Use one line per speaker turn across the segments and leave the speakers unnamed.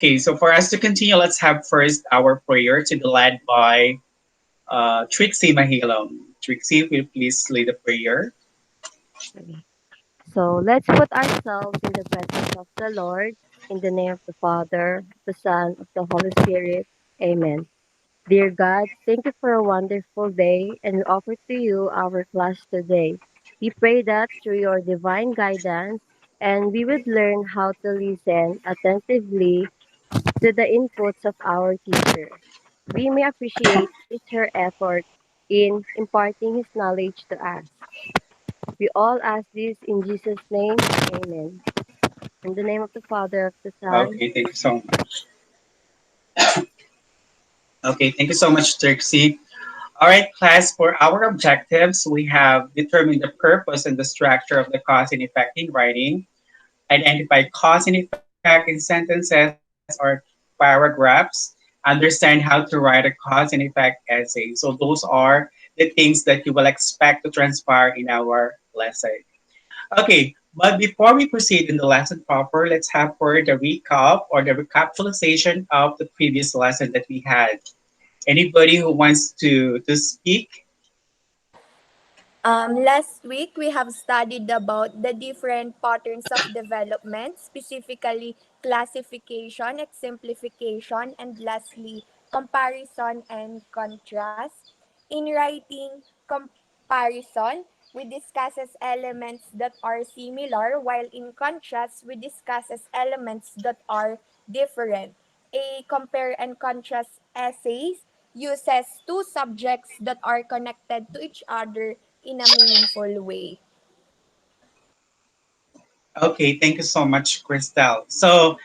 Okay, so for us to continue, let's have first our prayer to be led by Trixie Mahilom. Trixie, will you please lead the prayer?
Okay. So let's put ourselves in the presence of the Lord, in the name of the Father, the Son, of the Holy Spirit. Amen. Dear God, thank you for a wonderful day, and we offer to you our class today. We pray that through your divine guidance, and we would learn how to listen attentively to the inputs of our teacher. We may appreciate her effort in imparting his knowledge to us. We all ask this in Jesus' name. Amen. In the name of the Father, of the Son.
Okay, thank you so much. Okay, thank you so much, Trixie. All right, class, for our objectives, we have determined the purpose and the structure of the cause and effect in writing, identify cause and effect in sentences or paragraphs, understand how to write a cause and effect essay. So those are the things that you will expect to transpire in our lesson. Okay, but before we proceed in the lesson proper, let's have for the recap or the recapitulation of the previous lesson that we had. Anybody who wants to speak?
Last week, we have studied about the different patterns of development, specifically classification, exemplification, and lastly, comparison and contrast. In writing comparison, we discusses elements that are similar, while in contrast, we discusses elements that are different. A compare and contrast essays uses two subjects that are connected to each other in a meaningful way.
Okay, thank you so much, Christelle. So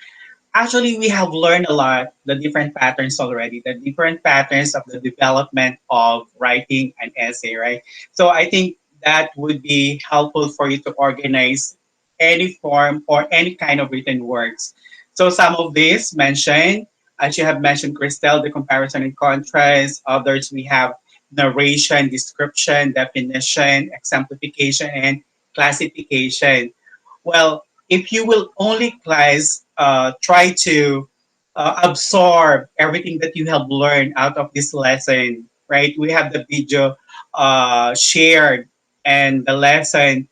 actually, we have learned a lot, the different patterns already, the different patterns of the development of writing an essay, right? So I think that would be helpful for you to organize any form or any kind of written works. So some of these mentioned, as you have mentioned, Christelle, the comparison and contrast. Others, we have narration, description, definition, exemplification, and classification. Well, if you will only class try to absorb everything that you have learned out of this lesson, right? We have the video shared and the lesson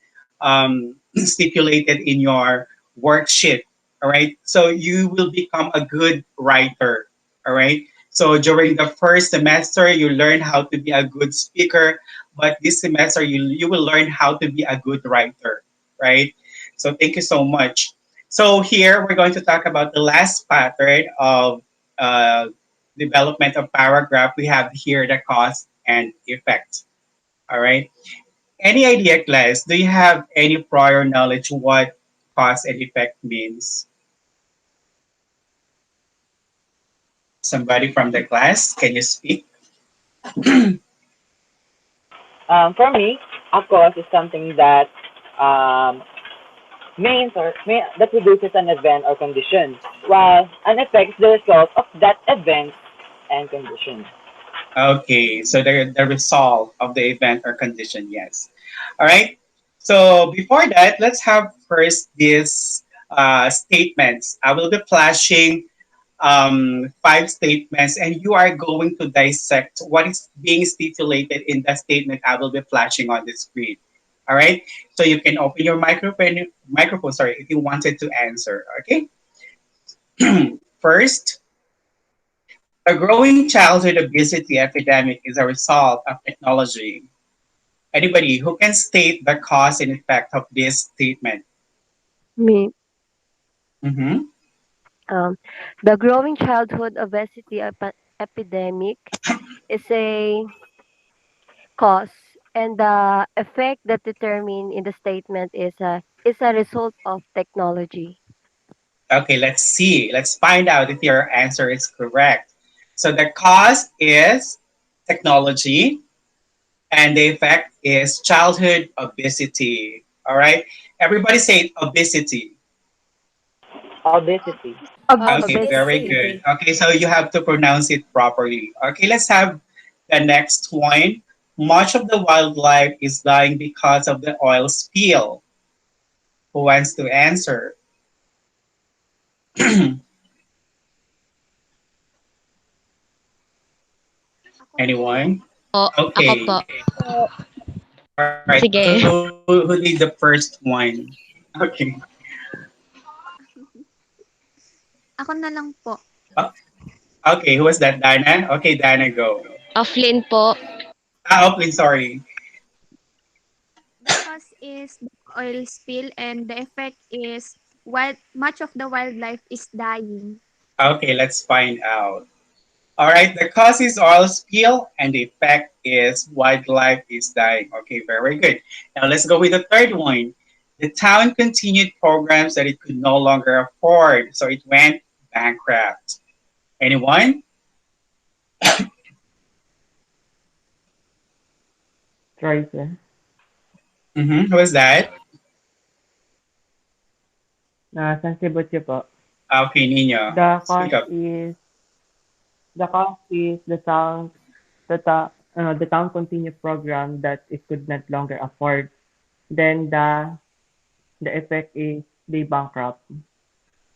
stipulated in your worksheet, all right? So you will become a good writer, all right? So during the first semester, you learn how to be a good speaker, but this semester, you will learn how to be a good writer, right? So thank you so much. So here we're going to talk about the last pattern of uh, development of paragraph. We have here the cause and effect. All right. Any idea, class? Do you have any prior knowledge what cause and effect means? Somebody from the class, can you speak?
For me, a cause is something that um, that produces an event or condition, while an effect is the result of that event and condition.
Okay, so the result of the event or condition, yes. All right. So before that, let's have first these statements. I will be flashing five statements, and you are going to dissect what is being stipulated in the statement I will be flashing on the screen. All right. So you can open your microphone. Sorry, if you wanted to answer. Okay. First, a growing childhood obesity epidemic is a result of technology. Anybody who can state the cause and effect of this statement?
Me.
Mm-hmm.
Um, the growing childhood obesity epidemic is a cause, and the effect that determined in the statement is a result of technology.
Okay, let's see. Let's find out if your answer is correct. So the cause is technology, and the effect is childhood obesity. All right. Everybody say obesity.
Obesity.
Okay, very
Obesity.
good.
Obesity.
Okay, so you have to pronounce it properly. Okay, let's have the next one. Much of the wildlife is dying because of the oil spill. Who wants to answer?
Ako po.
Anyone?
Po, ako po.
Okay.
Po.
All right. So
Sige.
who did the first one? Okay.
Ako na lang po.
Oh, okay. Who was that? Dana? Okay, Dana, go.
Offline po.
Ah, okay. Sorry.
The cause is the oil spill, and the effect is much of the wildlife is dying.
Okay, let's find out. All right. The cause is oil spill, and the effect is wildlife is dying. Okay, very good. Now let's go with the third one. The town continued programs that it could no longer afford, so it went bankrupt. Anyone?
Choices.
Mm-hmm. Who was that?
Sensibility po.
Okay, Nino.
The
Speak
cause
up.
is the cause is the town continued program that it could not longer afford. Then the effect is they bankrupt.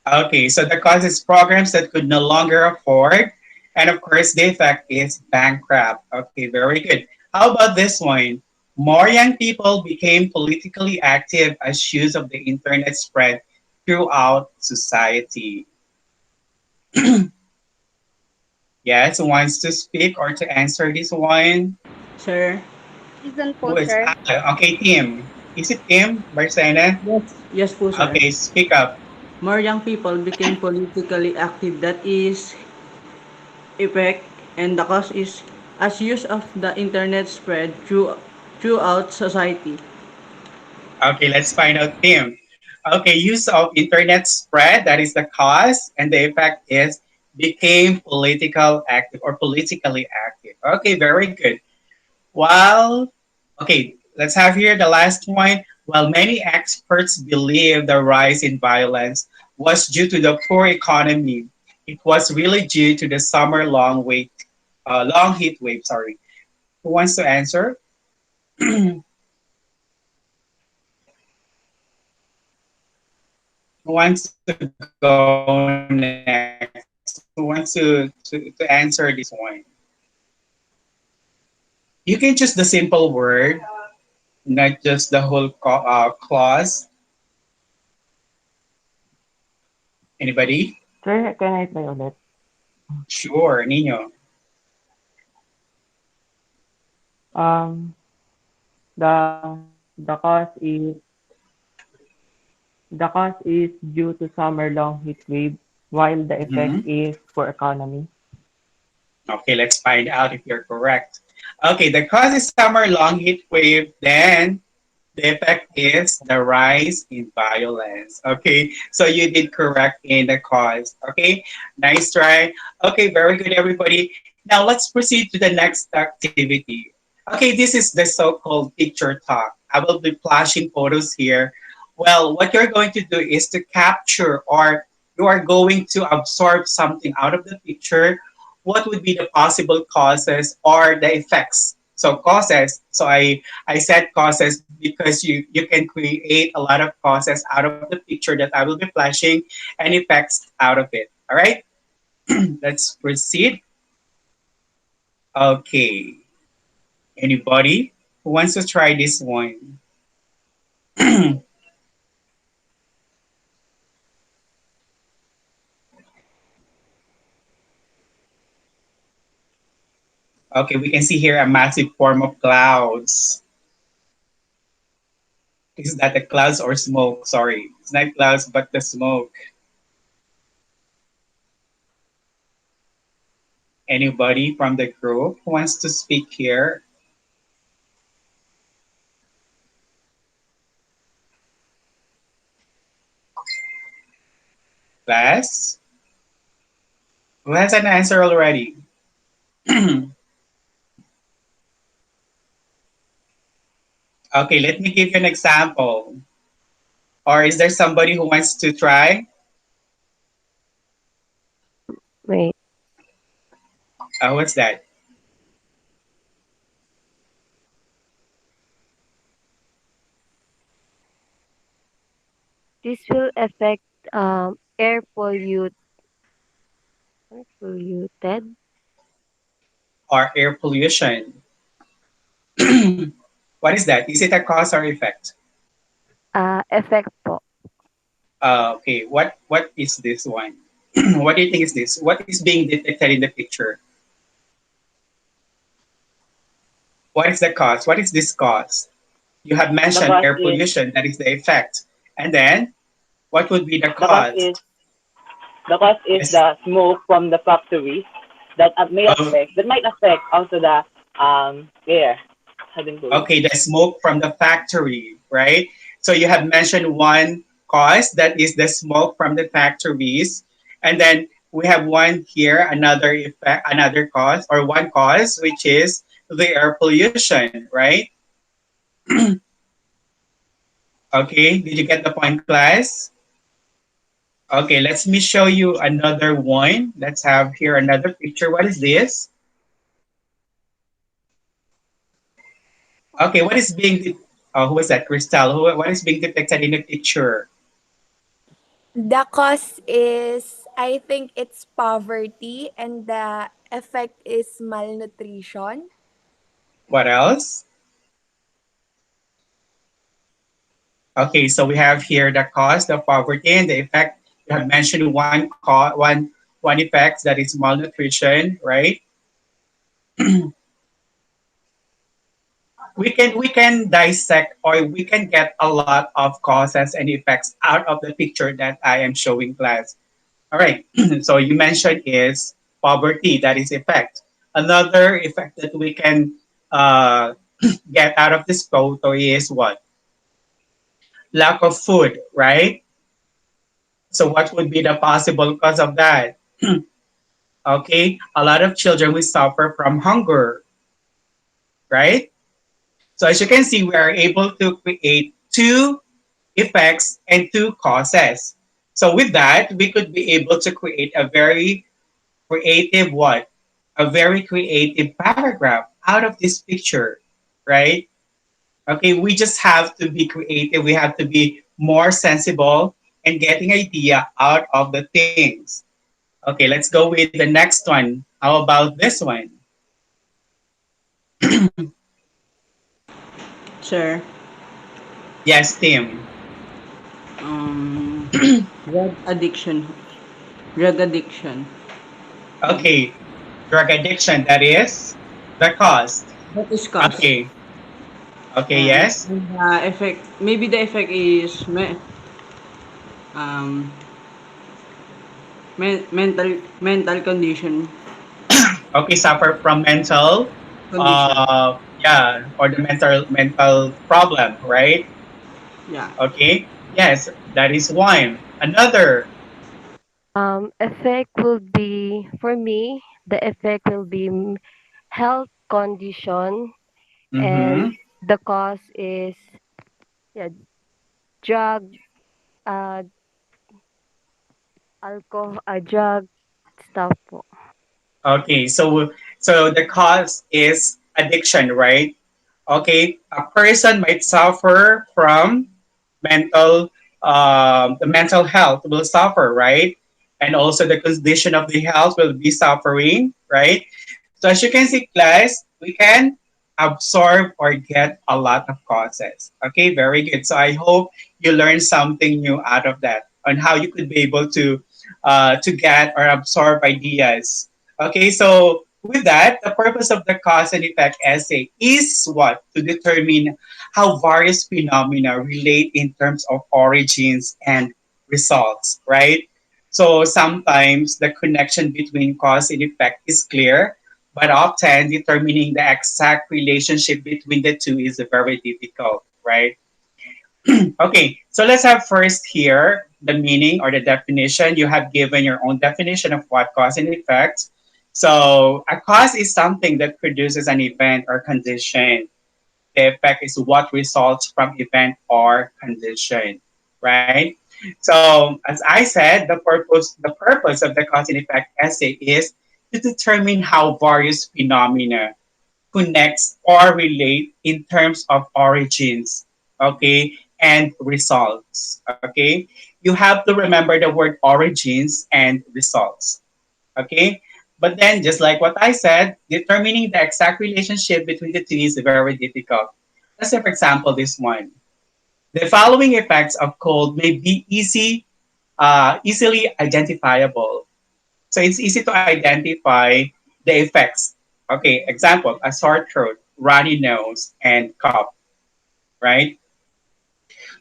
Okay, so the cause is programs that could no longer afford. And of course, the effect is bankrupt. Okay, very good. How about this one? More young people became politically active as use of the internet spread throughout society. Yes, who wants to speak or to answer this one?
Sir,
Reason po,
Who is
sir.
okay, Tim. Is it Tim Barcena?
yes po sir.
Okay, speak up.
More young people became politically active. That is effect, and the cause is as use of the internet spread throughout society.
Okay, let's find out Tim. Okay, use of internet spread, that is the cause, and the effect is became political active or politically active. Okay, very good. While, okay, let's have here the last one. While many experts believe the rise in violence was due to the poor economy, it was really due to the summer long heat wave. Sorry, who wants to answer? Who wants to go next? Who wants to answer this one? You can choose the simple word, not just the whole clause. Anybody?
Sir, can I try ulit?
Sure, Nino.
Um, the cause is the cause is due to summer long heat wave, while the effect
Mhm.
is for economy.
Okay, let's find out if you're correct. Okay, the cause is summer long heat wave. Then the effect is the rise in violence. Okay, so you did correct in the cause. Okay, nice try. Okay, very good, everybody. Now let's proceed to the next activity. Okay, this is the so-called picture talk. I will be flashing photos here. Well, what you're going to do is to capture or you are going to absorb something out of the picture. What would be the possible causes or the effects? So causes. So I said causes because you can create a lot of causes out of the picture that I will be flashing and effects out of it. All right, let's proceed. Okay, anybody who wants to try this one? Okay, we can see here a massive form of clouds. Is that the clouds or smoke? Sorry, it's not clouds, but the smoke. Anybody from the group who wants to speak here? Class? Who has an answer already? Okay, let me give you an example. Or is there somebody who wants to try?
Wait,
What's that?
this will affect air polluted.
or air pollution. What is that? Is it a cause or effect?
Effect po.
Okay, what is this one? What do you think is this? What is being depicted in the picture? What is the cause? What is this cause? You have
The
mentioned
cause
air
is
pollution, that is the effect. And then what would be the
the cause
cause?
is the cause is
Yes.
the smoke from the factories that
Oh,
might affect also the air having
okay, the
pollution.
smoke from the factory, right? So you have mentioned one cause, that is the smoke from the factories. And then we have one here, another effect, another cause, or one cause, which is the air pollution, right? Okay, did you get the point, class? Okay, let me show you another one. Let's have here another picture. What is this? Okay, what is being who is that? Crystal. What is being depicted in the picture?
The cause is, I think it's poverty, and the effect is malnutrition.
What else? Okay, so we have here the cause, the poverty, and the effect. You have mentioned one effect, that is malnutrition, right? We can dissect, or we can get a lot of causes and effects out of the picture that I am showing, class. All right. So you mentioned is poverty, that is effect. Another effect that we can uh, get out of this photo is what? Lack of food, right? So what would be the possible cause of that? Okay, a lot of children will suffer from hunger, right? So as you can see, we are able to create two effects and two causes. So with that, we could be able to create a very creative what? A very creative paragraph out of this picture, right? Okay, we just have to be creative. We have to be more sensible and getting idea out of the things. Okay, let's go with the next one. How about this one?
Sir,
Yes, Tim.
um, drug addiction. Drug addiction.
Okay, drug addiction, that is the cause.
That is cause.
Okay, okay,
And
yes.
the effect, maybe the effect is um, mental
Okay, suffer from mental,
condition.
yeah, or the mental problem, right?
Yeah.
Okay, yes, that is one. Another,
Effect will be, for me, the effect will be health condition,
mm-hmm.
and the cause is, yeah, drug, uh, alcohol, drug stuff po.
Okay, so the cause is addiction, right? Okay, a person might suffer from mental, the mental health will suffer, right? And also the condition of the health will be suffering, right? So as you can see, class, we can absorb or get a lot of causes. Okay, very good. So I hope you learned something new out of that on how you could be able to get or absorb ideas. Okay, so with that, the purpose of the cause and effect essay is what? To determine how various phenomena relate in terms of origins and results, right? So sometimes the connection between cause and effect is clear, but often determining the exact relationship between the two is very difficult, right? Okay, so let's have first here the meaning or the definition. You have given your own definition of what cause and effect. So a cause is something that produces an event or condition. The effect is what results from event or condition, right? So as I said, the purpose of the cause and effect essay is to determine how various phenomena connects or relate in terms of origins, okay, and results, okay. You have to remember the word origins and results, okay. But then, just like what I said, determining the exact relationship between the two is very difficult. Let's say, for example, this one. The following effects of cold may be easily identifiable. So it's easy to identify the effects. Okay, example, a sore throat, runny nose, and cough, right?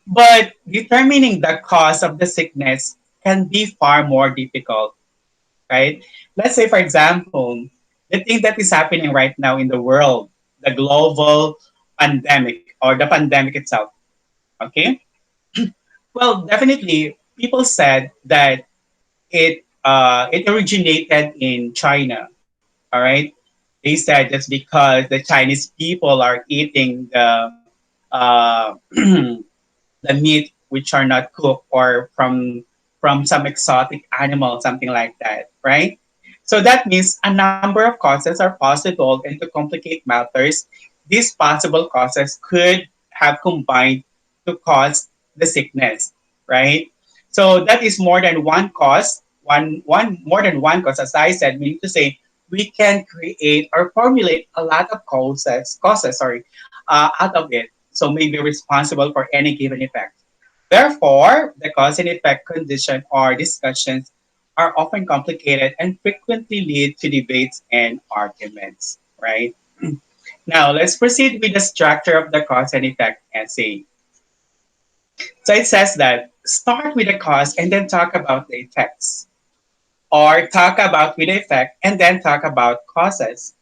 But determining the cause of the sickness can be far more difficult, right? Let's say, for example, the thing that is happening right now in the world, the global pandemic or the pandemic itself, okay? Well, definitely, people said that it originated in China. All right, they said that's because the Chinese people are eating the meat which are not cooked or from some exotic animal, something like that, right? So that means a number of causes are possible, and to complicate matters, these possible causes could have combined to cause the sickness, right? So that is more than one cause, one more than one cause, as I said, meaning to say we can create or formulate a lot of causes, out of it. So may be responsible for any given effect. Therefore, the cause and effect condition or discussions are often complicated and frequently lead to debates and arguments, right? Now, let's proceed with the structure of the cause and effect essay. So it says that start with the cause and then talk about the effects, or talk about with the effect and then talk about causes.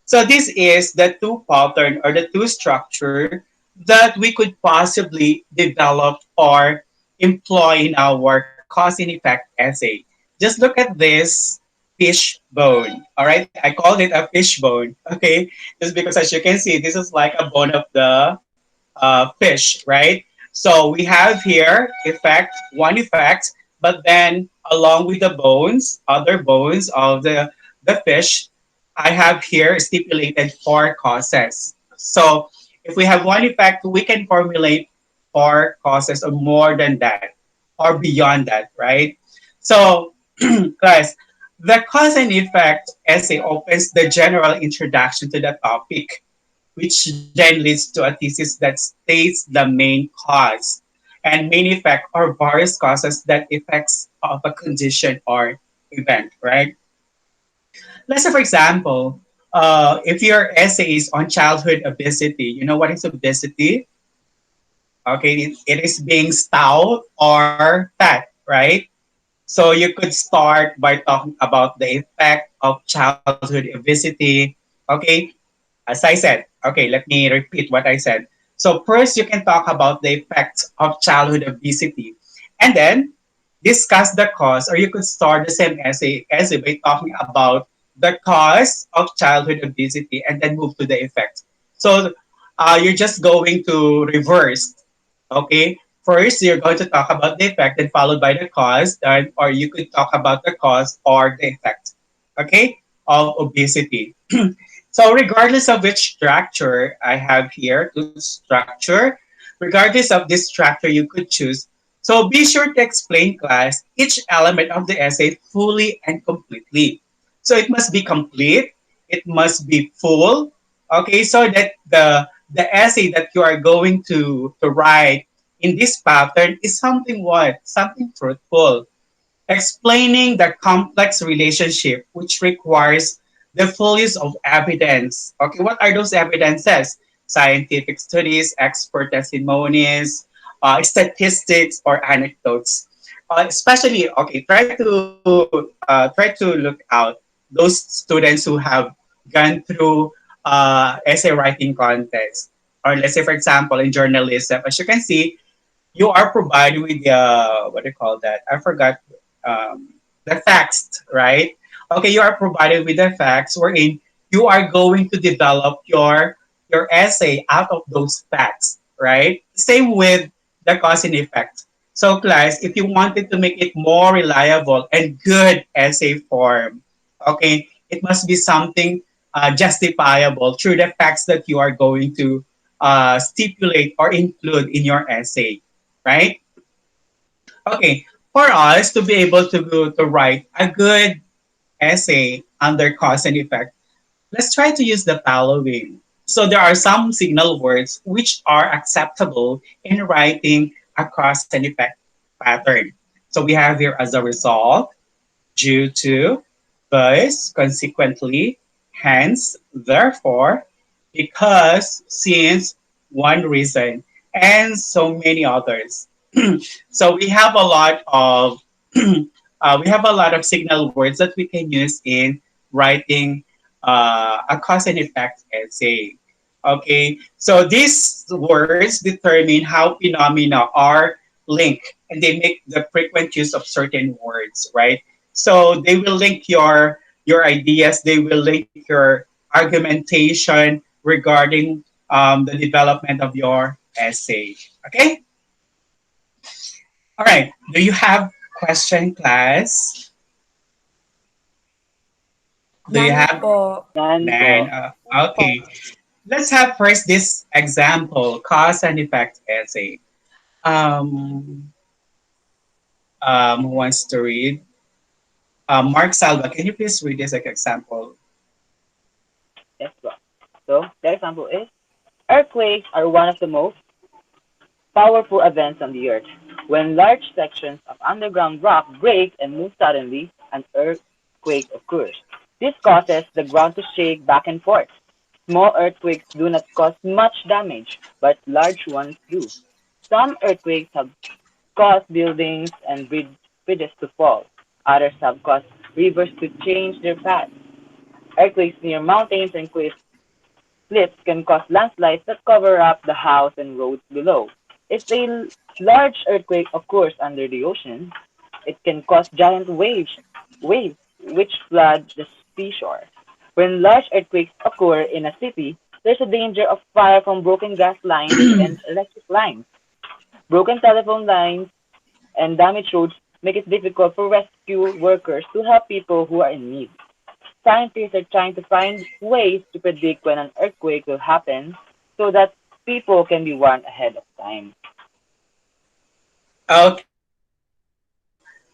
So this is the two pattern or the two structure that we could possibly develop or employ in our cause and effect essay. Just look at this fish bone. All right, I called it a fish bone. Okay, just because as you can see, this is like a bone of the fish, right? So we have here effect, one effect, but then along with the bones, other bones of the fish, I have here stipulated four causes. So if we have one effect, we can formulate four causes or more than that or beyond that, right? So guys, the cause and effect essay opens the general introduction to the topic, which then leads to a thesis that states the main cause and main effect or various causes that effects of a condition or event, right? Let's say, for example, if your essay is on childhood obesity, you know what is obesity? Okay, it is being stout or fat, right? So you could start by talking about the effect of childhood obesity. Okay, as I said, okay, let me repeat what I said. So first, you can talk about the effects of childhood obesity, and then discuss the cause, or you could start the same essay by talking about the cause of childhood obesity, and then move to the effect. So you're just going to reverse. Okay, first you're going to talk about the effect, then followed by the cause, then, or you could talk about the cause or the effect. Okay, of obesity. So regardless of which structure I have here to structure, regardless of this structure you could choose. So be sure to explain class each element of the essay fully and completely. So it must be complete, it must be full, okay, so that the essay that you are going to write in this pattern is something what? Something fruitful, explaining the complex relationship which requires the full use of evidence. Okay, what are those evidences? Scientific studies, expert testimonies, statistics, or anecdotes. Especially, okay, try to look out those students who have gone through essay writing contest, or let's say, for example, in journalism. As you can see, you are provided with the what do you call that? I forgot the facts, right? Okay, you are provided with the facts wherein you are going to develop your essay out of those facts, right? Same with the cause and effect. So class, if you wanted to make it more reliable and good essay form, okay, it must be something justifiable through the facts that you are going to stipulate or include in your essay, right? Okay, for us to be able to write a good essay under cause and effect, let's try to use the following. So there are some signal words which are acceptable in writing a cause and effect pattern. So we have here as a result, due to, thus, consequently, hence, therefore, because, since, one reason, and so many others. So we have a lot of signal words that we can use in writing a cause and effect essay. Okay, so these words determine how phenomena are linked, and they make the frequent use of certain words, right? So they will link your ideas, they will link your argumentation regarding the development of your essay. Okay, all right. Do you have question, class? Do you
None
have
po.
None
none?
po.
Po.
Okay. Let's have first this example, cause and effect essay. Um, who wants to read? Mark Salva, can you please read this like example?
Yes po. So, the example is, earthquakes are one of the most powerful events on the Earth. When large sections of underground rock break and move suddenly, an earthquake occurs. This causes the ground to shake back and forth. Small earthquakes do not cause much damage, but large ones do. Some earthquakes have caused buildings and bridges to fall. Others have caused rivers to change their path. Earthquakes near mountains and cliffs can cause landslides that cover up the house and roads below. If a large earthquake occurs under the ocean, it can cause giant waves which flood the seashore. When large earthquakes occur in a city, there's a danger of fire from broken gas lines and electric lines. Broken telephone lines and damaged roads make it difficult for rescue workers to help people who are in need. Scientists are trying to find ways to predict when an earthquake will happen so that people can be warned ahead of time.
Okay.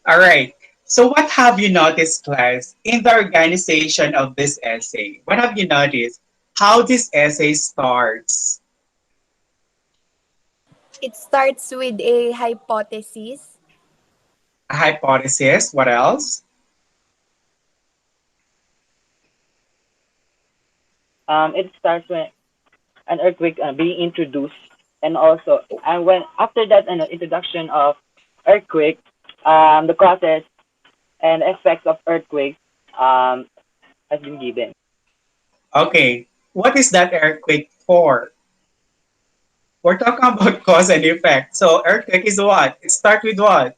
All right. So what have you noticed, class, in the organization of this essay? What have you noticed? How this essay starts?
It starts with a hypothesis.
A hypothesis. What else?
It starts when an earthquake being introduced, and also and when after that an introduction of earthquake, the causes and effects of earthquakes has been given.
Okay. What is that earthquake for? We're talking about cause and effect. So earthquake is what? It starts with what?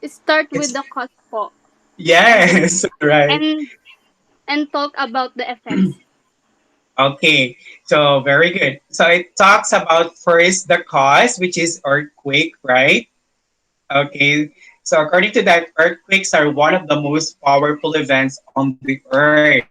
Start with
It's
the cause po, and then
yes, right.
and and talk about the effects.
Okay, so very good. So it talks about first the cause, which is earthquake, right? Okay, so according to that, earthquakes are one of the most powerful events on the earth,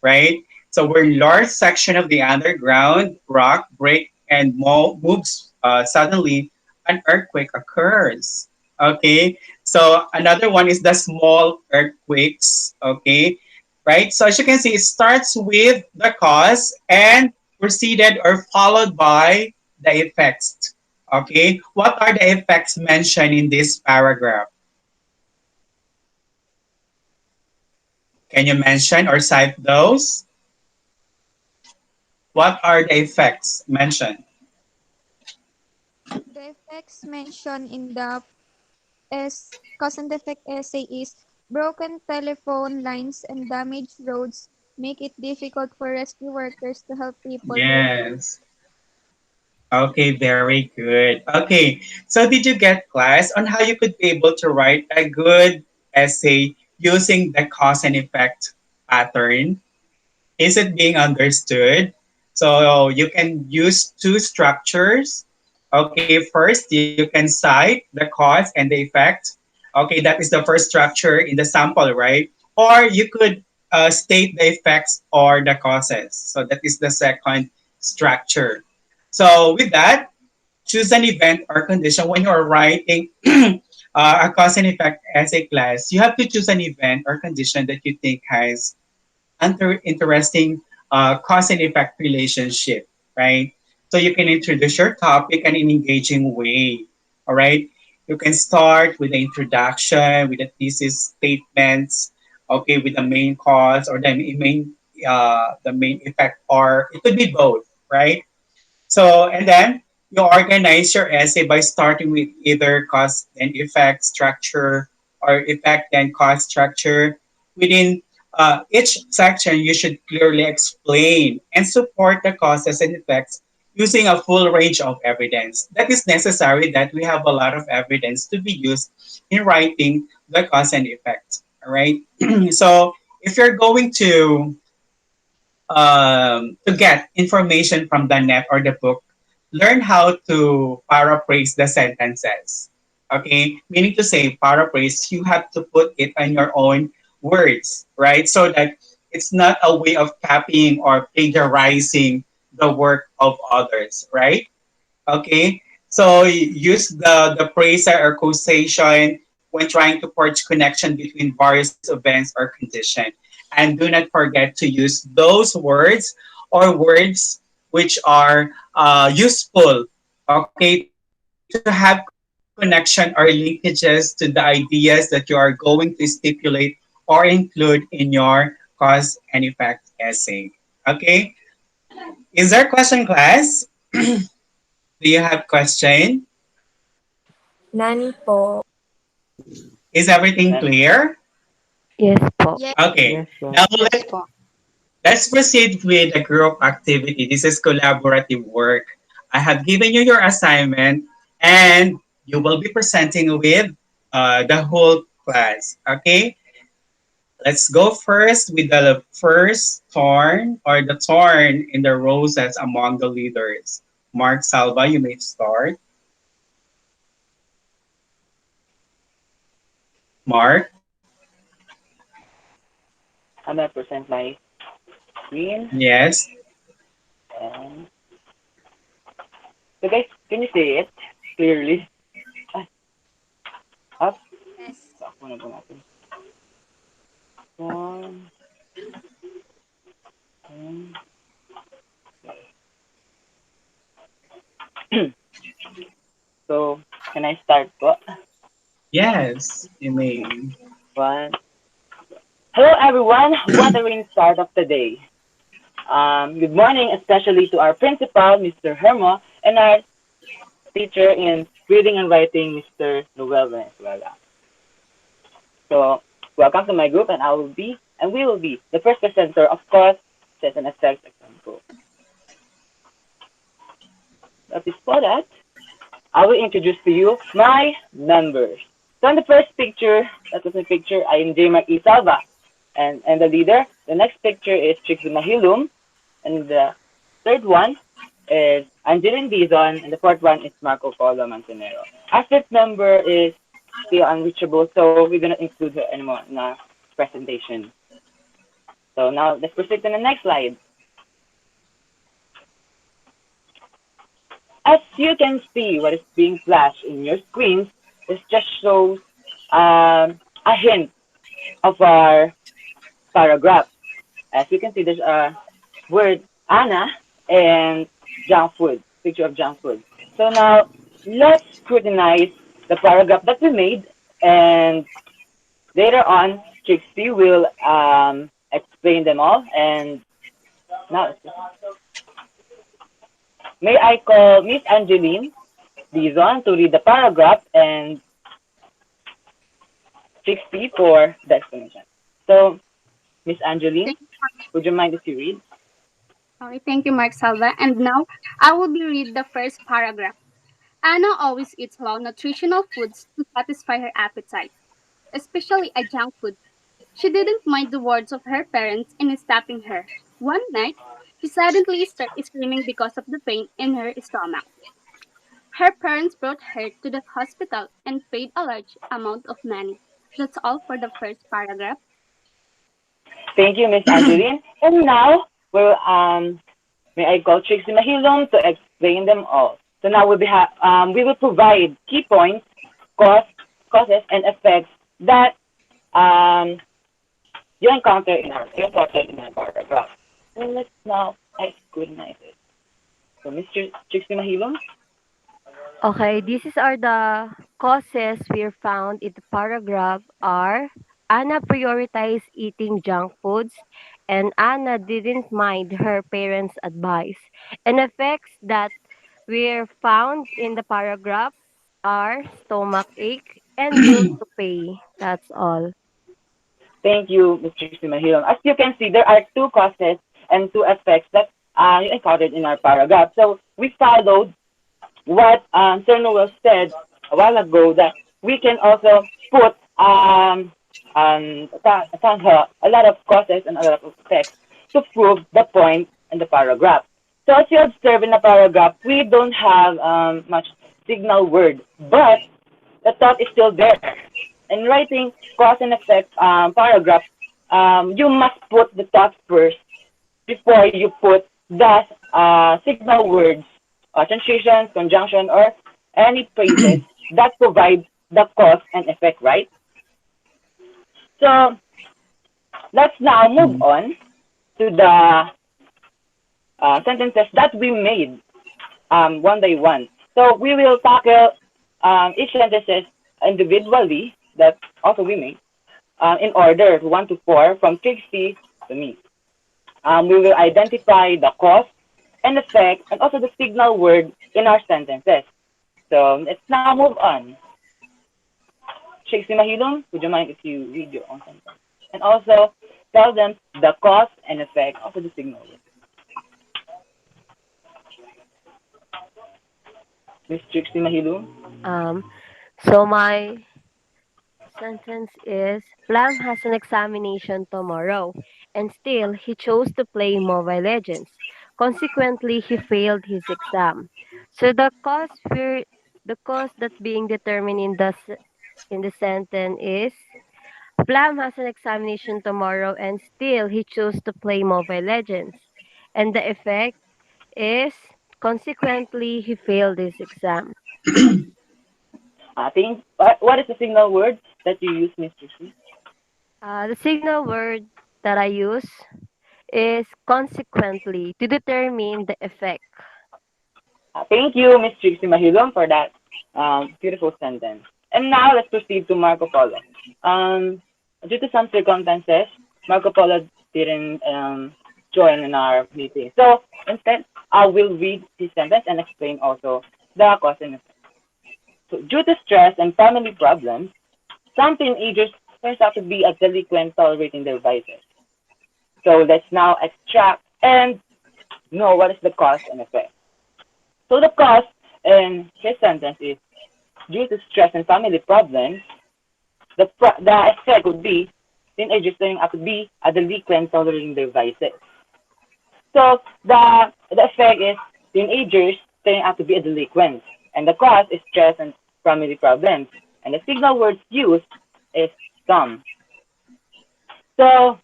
right? So when large section of the underground rock break and moves suddenly, an earthquake occurs. Okay, so another one is the small earthquakes. Okay, right? So as you can see, it starts with the cause and preceded or followed by the effects. Okay, what are the effects mentioned in this paragraph? Can you mention or cite those? What are the effects mentioned?
The effects mentioned in the cause and effect essay is broken telephone lines and damaged roads make it difficult for rescue workers to help people who are in need.
Yes. Okay, very good. Okay, so did you get class on how you could be able to write a good essay using the cause and effect pattern? Is it being understood? So you can use two structures. Okay, first you can cite the cause and the effect. Okay, that is the first structure in the sample, right? Or you could state the effects or the causes. So that is the second structure. So with that, choose an event or condition when you're writing a cause and effect essay class. You have to choose an event or condition that you think has interesting cause and effect relationship, right? So you can introduce your topic in an engaging way, all right? You can start with the introduction, with the thesis statements, okay, with the main cause or the main effect, or it could be both, right? So, and then you organize your essay by starting with either cause and effect structure or effect and cause structure. Within each section, you should clearly explain and support the causes and effects using a full range of evidence. That is necessary that we have a lot of evidence to be used in writing the cause and effect. All right. So if you're going to get information from the net or the book, learn how to paraphrase the sentences. Okay, meaning to say, paraphrase, you have to put it in your own words, right? So that it's not a way of copying or plagiarizing the work of others, right? Okay, so use the phrasal or causation when trying to forge connection between various events or condition. And do not forget to use those words or words which are useful, okay, to have connection or linkages to the ideas that you are going to stipulate or include in your cause and effect essay. Okay, is there a question, class? Do you have question?
None po.
Is everything
Then,
clear?
Yes po.
Yes.
Okay.
Yes po.
Now
Yes po.
let's proceed with the group activity. This is collaborative work. I have given you your assignment and you will be presenting with the whole class. Okay. Let's go first with the first turn or the turn in the roses among the leaders. Mark Salva, you may start. Mark,
I'm gonna present my screen.
yes.
And so guys, can you see it clearly? Ay, up.
Yes.
Ako na po natin. One, and so, can I start po?
Yes, you may.
One. Hello everyone. What a rainy start of the day. Good morning, especially to our principal, Mr. Hermo, and our teacher in reading and writing, Mr. Noel Venezuela. So, welcome to my group, and we will be the first presenter of course, says an effects example. But before that, I will introduce to you my members. So in the first picture, that was my picture, I am J. Mark E. Salva, and the leader. The next picture is Trixie Mahilum, and the third one is Angeline Dizon, and the fourth one is Marco Polo Manzanero. Our fifth member is still unreachable, so we're gonna include her anymore in our presentation. So now let's proceed to the next slide. As you can see, what is being flashed in your screens, this just shows a hint of our paragraph. As you can see, there's a word Anna and junk food, picture of junk food. So now let's scrutinize the paragraph that we made, and later on, Trixie will explain them all. And now, may I call Miss Angeline Dizon to read the paragraph and 60 for the explanation. So, Miss Angeline,
Thank
would you mind if you read?
Okay, thank you, Mark Salva. And now I will be read the first paragraph. Anna always eats low nutritional foods to satisfy her appetite, especially a junk food. She didn't mind the words of her parents in stopping her. One night, she suddenly started screaming because of the pain in her stomach. Her parents brought her to the hospital and paid a large amount of money. That's all for the first paragraph.
Thank you, Miss Angeline. And now, well, may I call Trixie Mahilom to explain them all. So now we will provide key points, cause, causes, and effects that um, you encounter in our paragraph. So let's now scrutinize it. So Mr. Trixie Mahilom,
Okay, this is are the causes we found in the paragraph are Anna prioritized eating junk foods and Anna didn't mind her parents' advice. And effects that were found in the paragraph are stomach ache and bills to pay. That's all.
thank you, Mr. Trixie Mahilom. As you can see, there are two causes and two effects that you encountered in our paragraph. So we followed what Sir Noel said a while ago that we can also put a lot of causes and a lot of effects to prove the point in the paragraph. So as you observe in the paragraph, we don't have much signal word, but the thought is still there. In writing cause and effect paragraph, you must put the thought first before you put the signal words, transitions, conjunction, or any phrases that provide the cause and effect, right? So let's now move on to the sentences that we made one by one. So we will tackle each sentences individually that also we made in order 1 to 4 from Trixie to me. We will identify the cause and effect and also the signal word in our sentences. So let's now move on. Trixie Mahilong, would you mind if you read your own sentence? And also tell them the cause and effect, also the signal word. Miss Trixie Mahilong?
Um, so my sentence is Blam has an examination tomorrow, and still he chose to play Mobile Legends. Consequently, he failed his exam. So the cause that being determined in in the sentence is Blam has an examination tomorrow, and still he chose to play Mobile Legends. And the effect is consequently he failed his exam.
I think, what is the signal word that you use, Miss Trixie?
The signal word that I use is consequently to determine the effect.
Thank you, Miss Trixie Mahilong, for that beautiful sentence. And now let's proceed to Marco Polo. Due to some circumstances, Marco Polo didn't join in our meeting. So instead, I will read his sentence and explain also the cause and effect. So due to stress and family problems, some teenagers turns out to be a delinquent tolerating their vices. So let's now extract and know what is the cause and effect. So the cause in his sentence is due to stress and family problems, the effect would be teenagers turning out to be a delinquent tolerating their vices. So the effect is teenagers turning out to be a delinquent, and the cause is stress and family problems. And the signal words used is some. So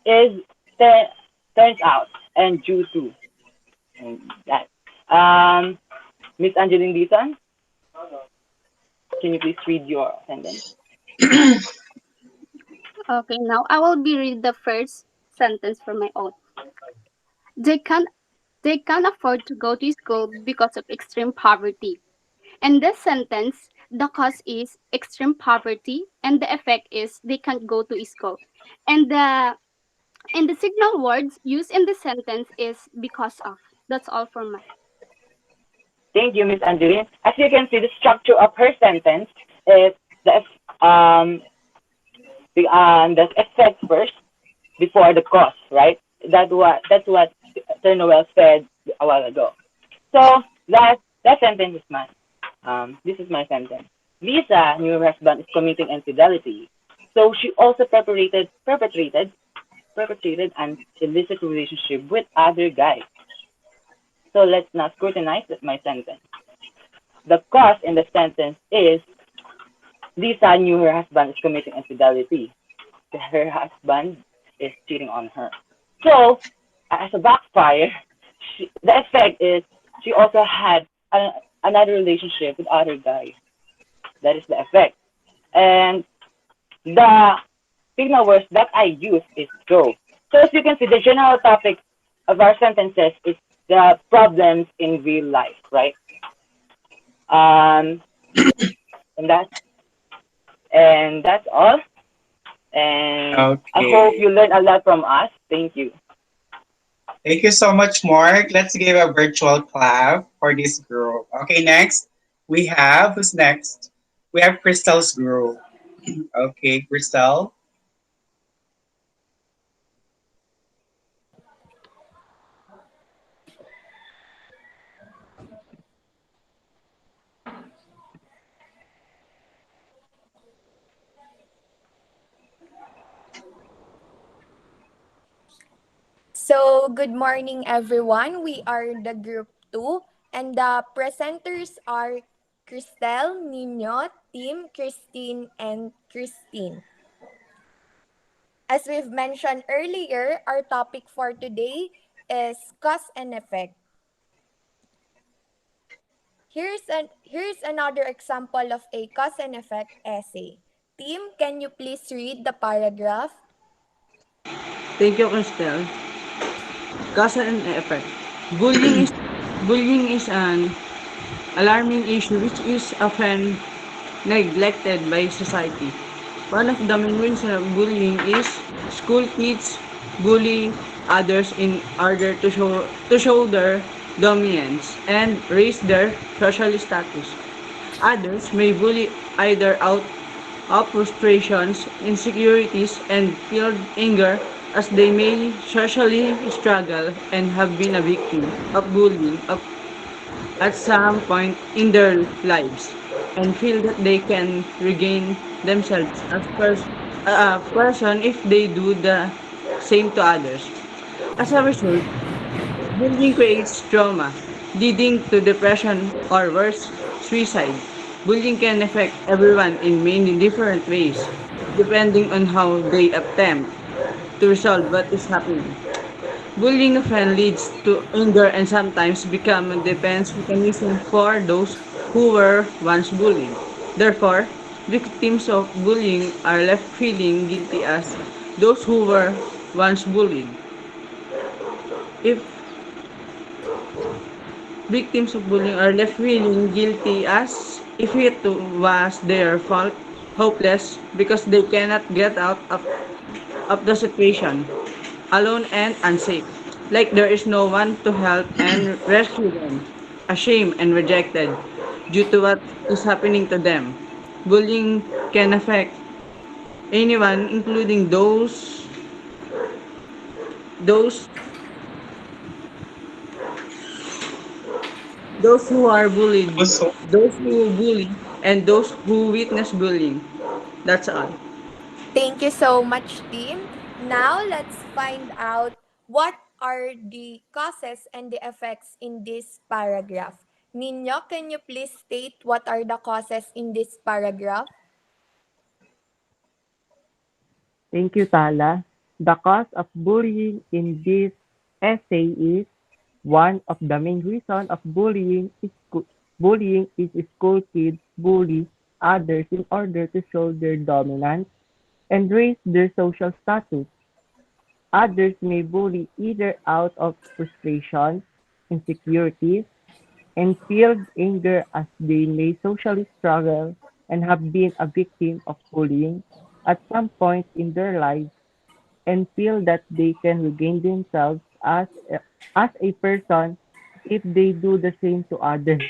is turns out and due to and that. Miss Angeline Dizon, can you please read your sentence?
Okay, now I will be read the first sentence for my own. They can't they can't afford to go to school because of extreme poverty. In this sentence, the cause is extreme poverty and the effect is they can't go to school. And the signal words used in the sentence is because of. That's all for my.
Thank you, Miss Angeline. As you can see, the structure of her sentence is um the effect first before the cause, right? That's what Sir Noel said a while ago. So that sentence is mine. This is my sentence. Lisa knew her husband is committing infidelity, so she also perpetrated an illicit relationship with other guys. So let's now scrutinize my sentence. The cause in the sentence is Lisa knew her husband is committing infidelity. Her husband is cheating on her. So, as a backfire, the effect is she also had another relationship with other guys. That is the effect. And the signal words that I use is go. So as you can see, the general topic of our sentences is the problems in real life, right? Um, and that's all. And I hope
Okay.
you learn a lot from us. Thank you.
Thank you so much, Mark. Let's give a virtual clap for this group. Okay, next we have who's next? We have Crystal's group. Okay, Crystal.
So, good morning, everyone. We are the group 2, and the presenters are Cristel, Nino, Tim, Christine, and Christine. As we've mentioned earlier, our topic for today is cause and effect. Here's another example of a cause and effect essay. Tim, can you please read the paragraph?
Thank you, Cristel. Cause and effect. Bullying is bullying is an alarming issue which is often neglected by society. One of the main reasons of bullying is school kids bully others in order to show their dominance and raise their social status. Others may bully either out of frustrations, insecurities, and feel anger as they may socially struggle and have been a victim of bullying at some point in their lives and feel that they can regain themselves as a person if they do the same to others. As a result, bullying creates trauma, leading to depression or worse, suicide. Bullying can affect everyone in many different ways, depending on how they attempt to resolve what is happening. Bullying often leads to anger and sometimes become a defense mechanism for those who were once bullied. Therefore, victims of bullying are left feeling guilty as those who were once bullied. If victims of bullying are left feeling guilty as if it was their fault, hopeless because they cannot get out of the situation, alone and unsafe. Like there is no one to help and rescue them, ashamed and rejected due to what is happening to them. Bullying can affect anyone, including those those who are bullied,
Also,
those who bully, and those who witness bullying. That's all.
Thank you so much, Tim. Now, let's find out what are the causes and the effects in this paragraph. Nino, can you please state what are the causes in this paragraph?
Thank you, Tala. The cause of bullying in this essay is one of the main reasons of bullying is school kids bully others in order to show their dominance and raise their social status. Others may bully either out of frustration, insecurities, and feel anger as they may socially struggle and have been a victim of bullying at some point in their lives and feel that they can regain themselves as a person if they do the same to others.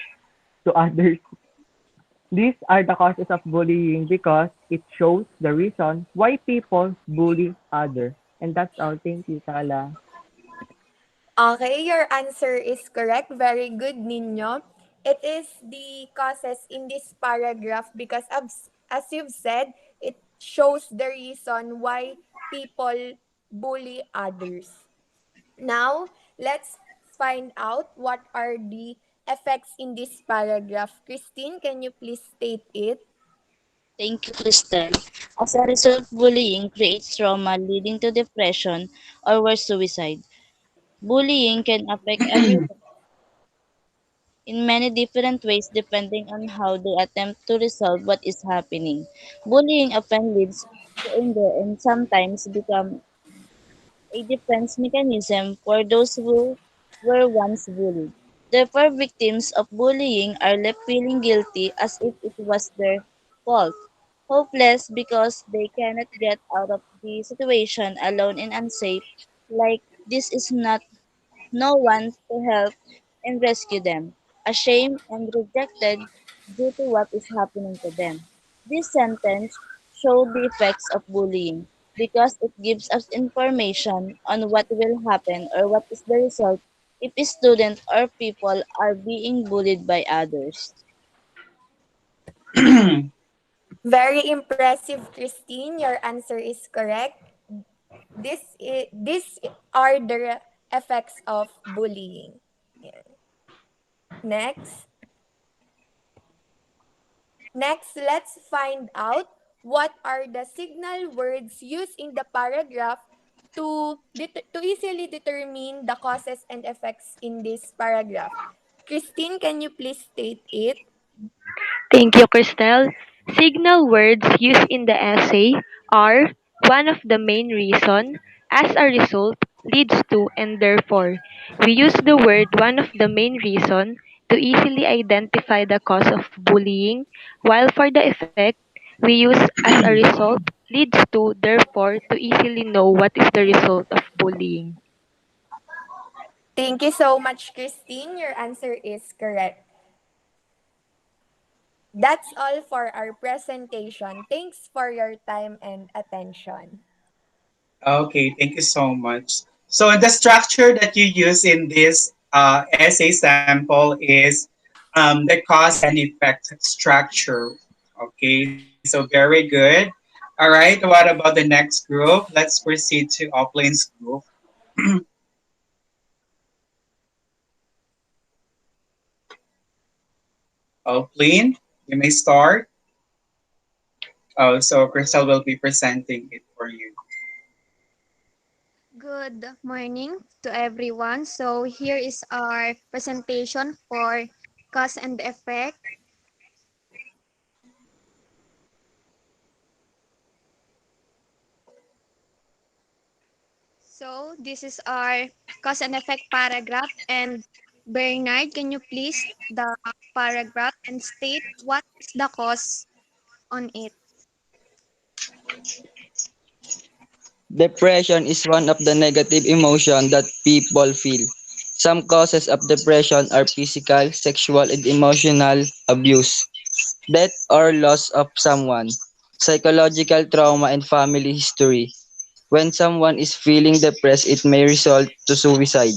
These are the causes of bullying because it shows the reason why people bully others. And that's all. Thank you, Tala.
Okay, your answer is correct. Very good, Nino. It is the causes in this paragraph because as you've said, it shows the reason why people bully others. Now, let's find out what are the effects in this paragraph. Christine, can you please state it?
Thank you, Crystal. As a result, bullying creates trauma leading to depression or worse, suicide. Bullying can affect everyone in many different ways depending on how they attempt to resolve what is happening. Bullying often leads to anger and sometimes become a defense mechanism for those who were once bullied. Therefore, victims of bullying are left feeling guilty as if it was their fault, hopeless because they cannot get out of the situation alone and unsafe, like this is not no one to help and rescue them, ashamed and rejected due to what is happening to them. This sentence shows the effects of bullying because it gives us information on what will happen or what is the result if a student or people are being bullied by others.
Very impressive, Christine. Your answer is correct. These are the effects of bullying. Yeah. Next. Next, let's find out what are the signal words used in the paragraph to easily determine the causes and effects in this paragraph. Christine, can you please state it?
Thank you, Christelle. Signal words used in the essay are one of the main reason, as a result, leads to, and therefore. We use the word one of the main reason to easily identify the cause of bullying, while for the effect, we use as a result, leads to, therefore, to easily know what is the result of bullying.
Thank you so much, Christine. Your answer is correct. That's all for our presentation. Thanks for your time and attention.
Okay, thank you so much. So the structure that you use in this essay sample is the cause and effect structure. Okay, so very good. All right, what about the next group? Let's proceed to Oplane's group. Opline, you may start. Oh, so Crystal will be presenting it for you.
Good morning to everyone. So here is our presentation for cause and effect. So this is our cause and effect paragraph. And Bernard, can you please the paragraph and state what is the cause on it?
Depression is one of the negative emotions that people feel. Some causes of depression are physical, sexual, and emotional abuse, death or loss of someone, psychological trauma, and family history. When someone is feeling depressed, it may result to suicide.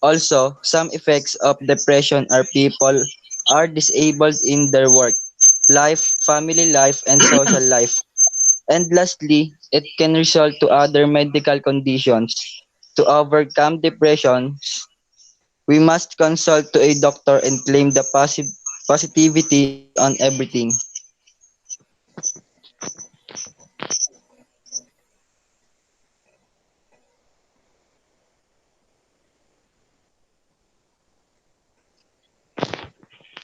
Also, some effects of depression are people are disabled in their work, life, family life, and social life. And lastly, it can result to other medical conditions. To overcome depression, we must consult to a doctor and claim the positivity on everything.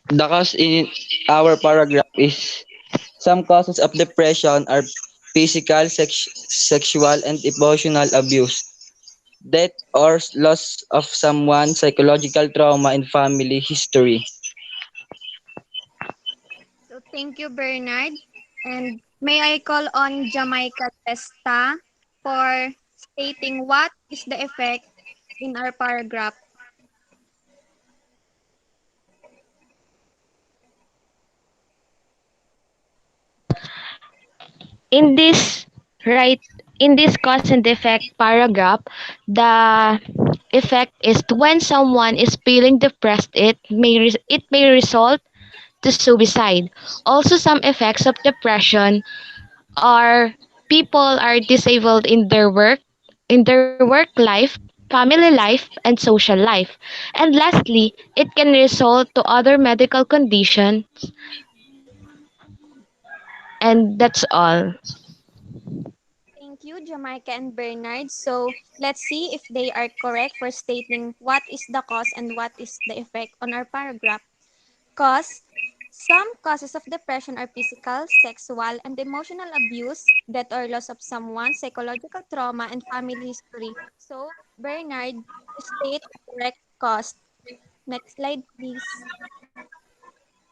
The cause in our paragraph is some causes of depression are physical, sexual, and emotional abuse, death or loss of someone, psychological trauma, and family history.
So thank you, Bernard. And may I call on Jamaica Testa for stating what is the effect in our paragraph.
In this right in this cause and effect paragraph, the effect is when someone is feeling depressed, it may result to suicide. Also, some effects of depression are people are disabled in their work life, family life, and social life. And lastly, it can result to other medical conditions, and that's all.
Thank you, Jamaica and Bernard. So let's see if they are correct for stating what is the cause and what is the effect on our paragraph. Cause some causes of depression are physical, sexual, and emotional abuse, death or loss of someone, psychological trauma, and family history. So, Bernard, state the correct cause. Next slide, please.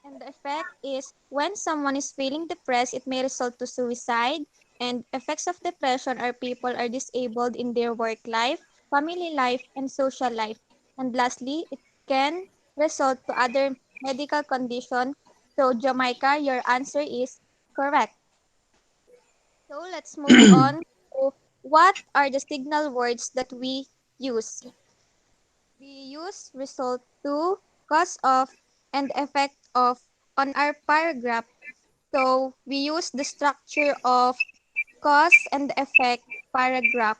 And the effect is when someone is feeling depressed, it may result to suicide. And effects of depression are people are disabled in their work life, family life, and social life. And lastly, it can result to other medical condition. So Jamaica, your answer is correct. So let's move on to what are the signal words that we use. We use result to, cause of, and effect of on our paragraph. So we use the structure of cause and effect paragraph.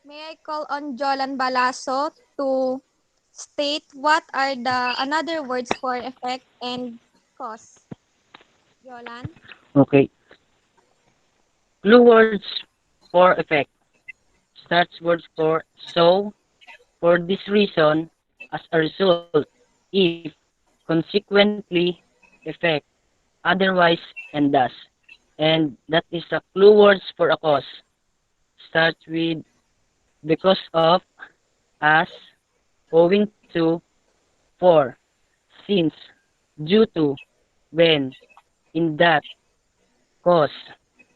May I call on Jolan Balaso to state what are the another words for effect and cause? Jolan?
Okay. Clue words for effect. Starts words for so, for this reason, as a result, if, consequently, effect, otherwise, and thus. And that is a clue words for a cause. Starts with because of, as, owing to, for, since, due to, when, in that, cause,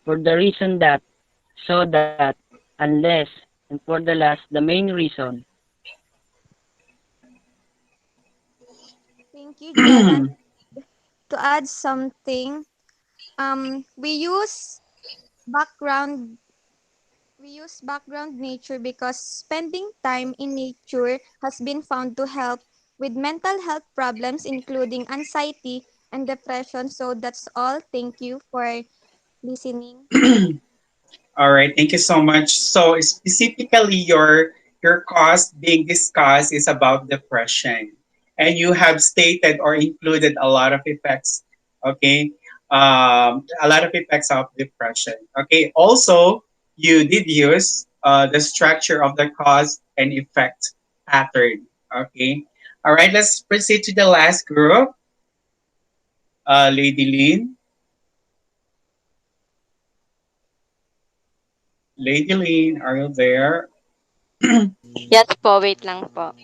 for the reason that, so that, unless, and for the last, the main reason.
Thank you, Jolan. To add something, we background background nature because spending time in nature has been found to help with mental health problems including anxiety and depression. So that's all. Thank you for listening.
All right, thank you so much. So specifically, your cause being discussed is about depression, and you have stated or included a lot of effects. Okay, a lot of effects of depression. Okay, also you did use the structure of the cause and effect pattern. Okay, all right. Let's proceed to the last group. Lady Lynn. Lady Lynn, are you there?
Yes po, wait lang po.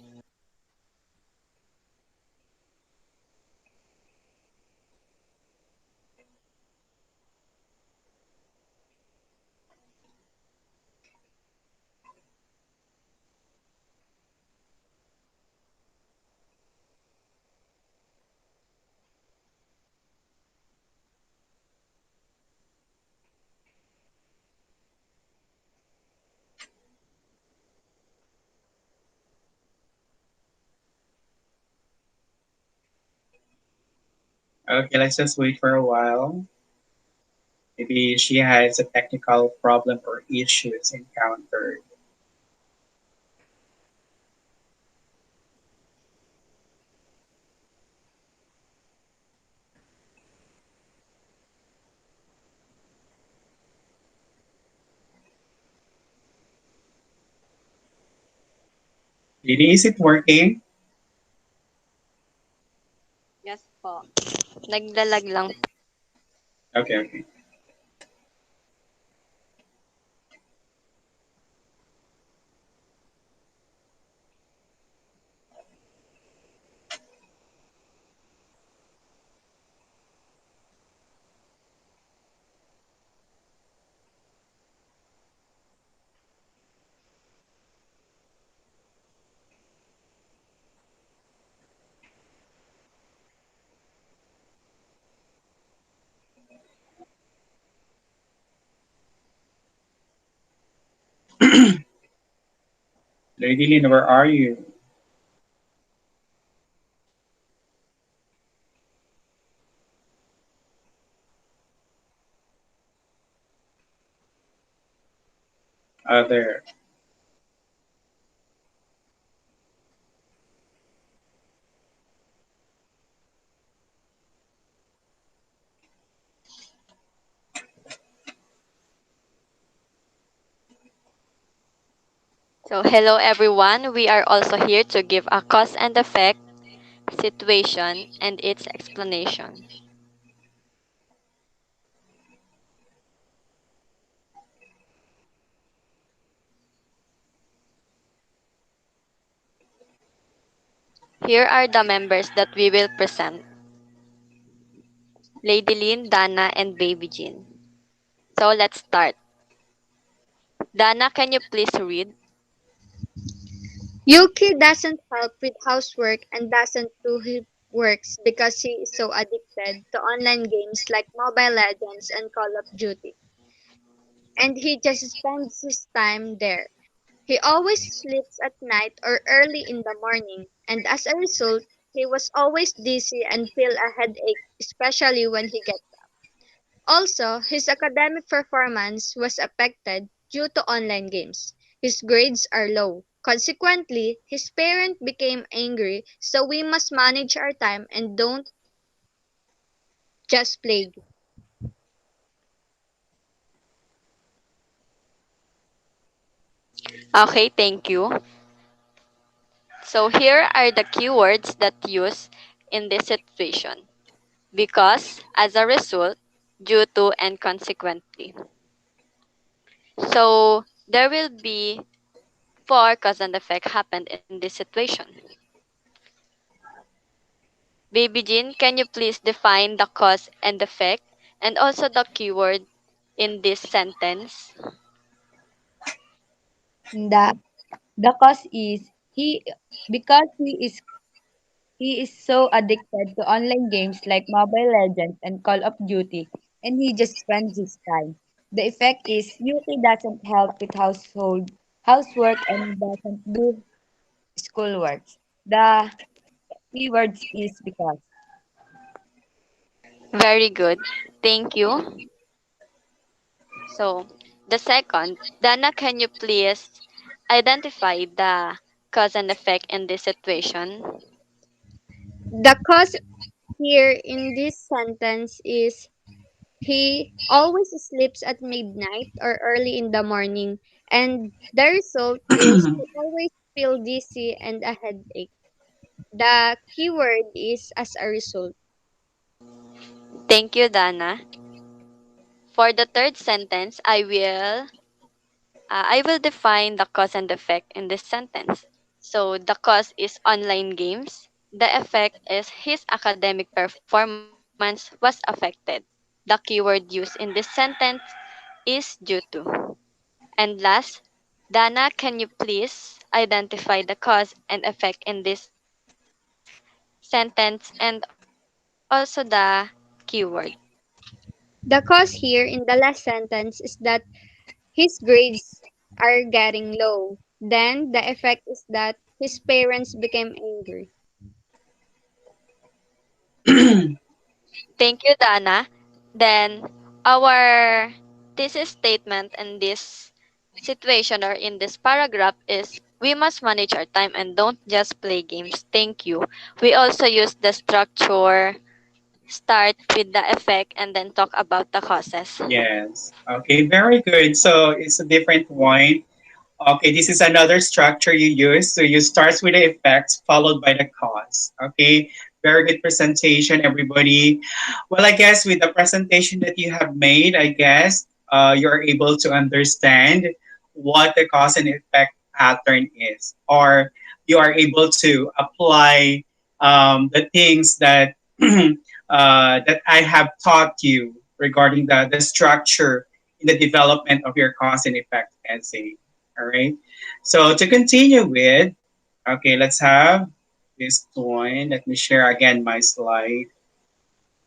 Okay, let's just wait for a while. Maybe she has a technical problem or issues encountered. Lily, is it working?
Yes po. Naglalag lang po.
Okay, okay. Lady Lynn, where are you? There.
So, hello everyone. We are also here to give a cause and effect situation, and its explanation. Here are the members that we will present: Lady Lynn, Dana, and Baby Jean. So let's start. Dana, can you please read?
Yuki doesn't help with housework and doesn't do his works because he is so addicted to online games like Mobile Legends and Call of Duty. And he just spends his time there. He always sleeps at night or early in the morning, and as a result, he was always dizzy and feel a headache, especially when he gets. Also, his academic performance was affected due to online games. His grades are low. Consequently, his parent became angry, so we must manage our time and don't just play.
Okay, thank you. So here are the keywords that used in this situation: because, as a result, due to, and consequently. So there will be four cause and effect happened in this situation. Baby Jean, can you please define the cause and effect and also the keyword in this sentence?
The the cause is he because he is so addicted to online games like Mobile Legends and Call of Duty, and he just spends his time. The effect is Yuki doesn't help with housework and doesn't do schoolwork. The keywords is because.
Very good. Thank you. So the second, Dana, can you please identify the cause and effect in this situation?
The cause here in this sentence is he always sleeps at midnight or early in the morning, and the result is he always feel dizzy and a headache. The keyword is as a result.
Thank you, Dana. For the third sentence, I will define the cause and effect in this sentence. So the cause is online games. The effect is his academic performance was affected. The keyword used in this sentence is due to. And last, Dana, can you please identify the cause and effect in this sentence and also the keyword?
The cause here in the last sentence is that his grades are getting low. Then the effect is that his parents became angry.
Thank you, Dana. Then our thesis statement in this situation or in this paragraph is we must manage our time and don't just play games. Thank you. We also use the structure, start with the effect, and then talk about the causes.
Yes. Okay, very good. So it's a different one. Okay, this is another structure you use. So you start with the effects followed by the cause. Okay, very good presentation, everybody. Well, I guess with the presentation that you have made, I guess you're able to understand what the cause and effect pattern is, or you are able to apply the things that that I have taught you regarding the structure in the development of your cause and effect essay. All right. So to continue with, okay, let's have this one. Let me share again my slide.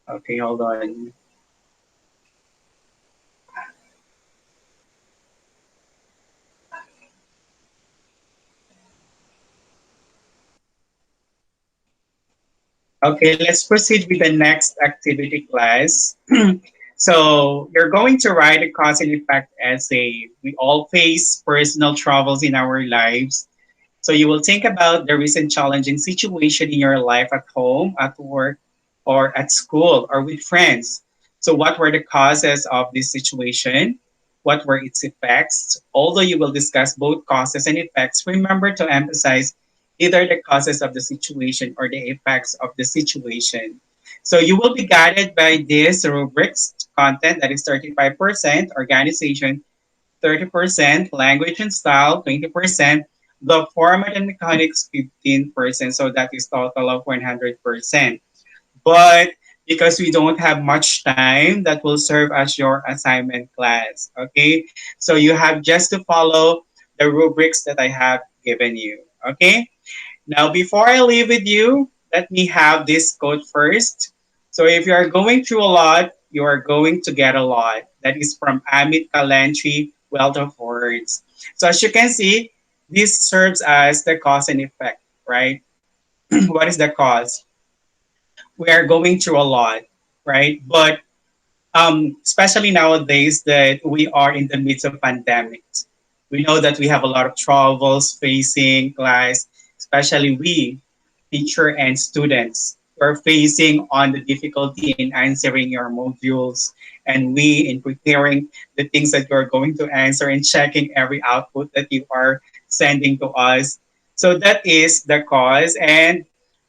Okay, hold on. Okay, let's proceed with the next activity class. So you're going to write a cause and effect essay. We all face personal troubles in our lives. So you will think about the recent challenging situation in your life at home, at work, or at school, or with friends. So what were the causes of this situation? What were its effects? Although you will discuss both causes and effects, remember to emphasize either the causes of the situation or the effects of the situation. So you will be guided by this rubrics content that is 35% organization, 30% language and style, 20% the format and mechanics, 15%. So that is total of 100%. But because we don't have much time, that will serve as your assignment class. Okay, so you have just to follow the rubrics that I have given you. Okay, now before I leave with you, let me have this quote first. So if you are going through a lot, you are going to get a lot. That is from Amit Kalantri, Wealth of Words. So as you can see, this serves as the cause and effect, right? What is the cause? We are going through a lot, right? But especially nowadays that we are in the midst of pandemics, we know that we have a lot of troubles facing class, especially we, teacher and students, are facing on the difficulty in answering your modules, and we in preparing the things that you're going to answer and checking every output that you are sending to us. So that is the cause. And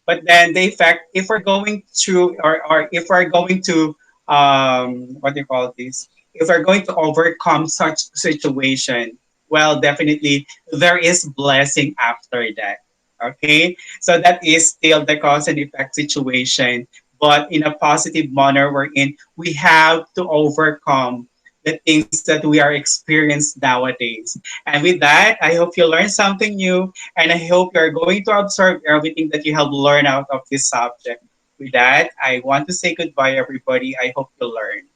but then the effect, if we're going to or if we're going to what do you call this, if we're going to overcome such situation, well, definitely there is blessing after that. Okay, so that is still the cause and effect situation, but in a positive manner wherein we have to overcome the things that we are experiencing nowadays. And with that, I hope you learned something new, and I hope you're going to observe everything that you have learned out of this subject. With that, I want to say goodbye, everybody. I hope you learned.